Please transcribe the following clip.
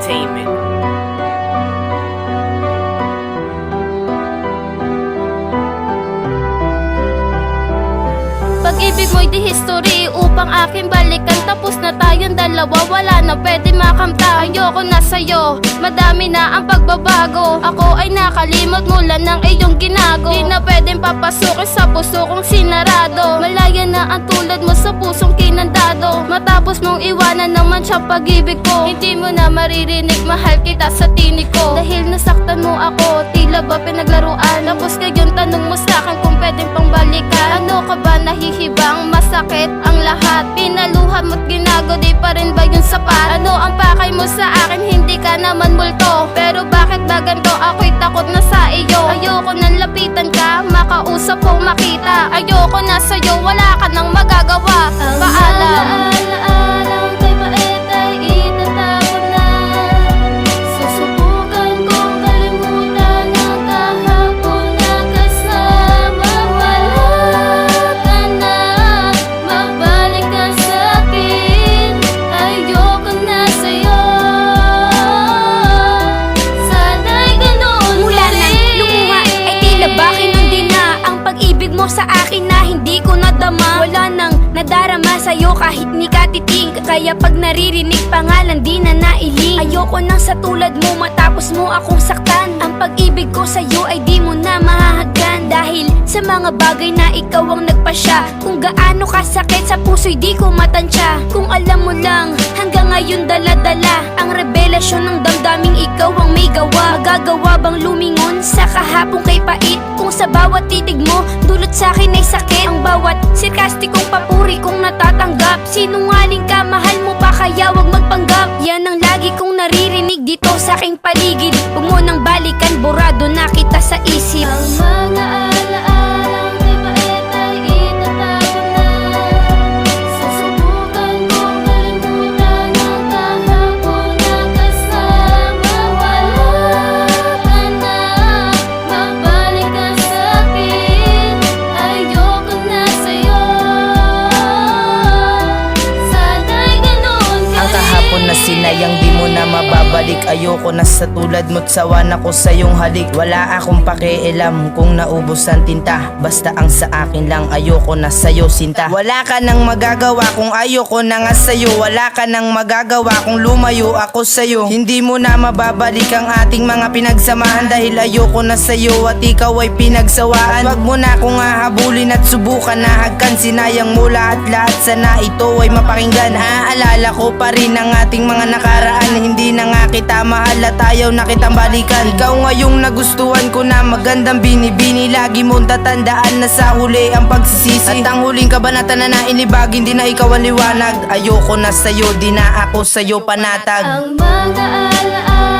Entertainment. Pag-ibig mo'y di history upang aking balikan. Tapos na tayong dalawa, wala na pwede makamta. Ayoko na sa'yo, madami na ang pagbabago. Ako ay nakalimot mula ng iyong ginago. Di na pwedeng papasukin sa puso kong sinarado. Malaya na ang tulad mo sa pusong kinandado. Matapos mong iwanan naman siya pag-ibig ko. Hindi mo na maririnig, mahal kita sa tinig ko. Dahil nasaktan mo ako, tila ba pinaglaruan. Tapos ngayon tanong mo sa'kin kung pwedeng pang balikan. Ano ka ba nahihibang, masakit ang lahat. Pinaluhan mo't ginago, di pa rin ba yun sapat? Ano ang pakay mo sa akin, hindi ka naman multo. Pero bakit ba ganito, ako'y takot na sa iyo. Ayoko nang lapitan ka, makausap o makita. Ayoko na sa'yo, wala ka nang magagawa. Paalam. Ang kay pait ay itatapon na. Susubukan kong kalimutan ang kahapon na kasama. Wala ka na, mabalik ka sa'kin. Ayoko na sa'yo. Sana'y ganoon Mula pa nang rin. lumuha ay tila ba kinundi na ang pag-ibig mo sa akin na hindi ko nadama. Wala nang nadarama sa'yo kahit ni katiting. Kaya pag naririnig pangalan di na nailing. Ayoko nang sa tulad mo matapos mo akong saktan. Ang pag-ibig ko sa'yo ay di mo na mahahagdan. Dahil sa mga bagay na ikaw ang nagpasya. Kung gaano kasakit sa puso'y di ko matansya. Kung alam mo lang hanggang ngayon dala-dala ang revelasyon ng damdaming ikaw ang may gawa. Magagawa bang lumingon sa kahapong kay pait? Kung sa bawat titig mo dulot sa'kin ay sakit. Ang bawat sarkastikong papuri kong natatanggap. Sinungaling ka, mahal mo pa kaya wag magpanggap. Yan ang lagi kong naririnig dito sa aking paligid. Huwag mo nang balikan, borado na kita sa isip. Ang mga alaalang kay pait ay itatapon na. Susubukan kong kalimutan ang kahapon na kasama. Wala ka na, mabalik ka sa'kin. Ayoko na sa'yo. Sana'y ganoon ka Ang kahapon na sinayang di mo na mababalik. Ayoko na sa tulad mo't sawa na ko sa iyong halik. Wala akong pakialam kung naubos ang tinta. Basta ang sa akin lang, ayoko na sa'yo sinta. Wala ka nang magagawa kung ayoko na nga sa'yo. Wala ka nang magagawa kung lumayo ako sa'yo. Hindi mo na mababalik ang ating mga pinagsamahan. Dahil ayoko na sa'yo at ikaw ay pinagsawaan. Wag mo na akong hahabulin at subukan na hagkan. Sinayang mo lahat sana ito ay mapakinggan. Naaalala ko pa rin ang ating mga nakaraan. Hindi na nga kita mahal at ayaw na kitang balikan. Ikaw ngayong nagustuhan ko na magandang binibini. Lagi mong tatandaan na sa huli ang pagsisisi. At ang huling kabanata na nailibag, hindi na ikaw ang liwanag. Ayoko na sa'yo, di na ako sa'yo panatag. ang mga alaala.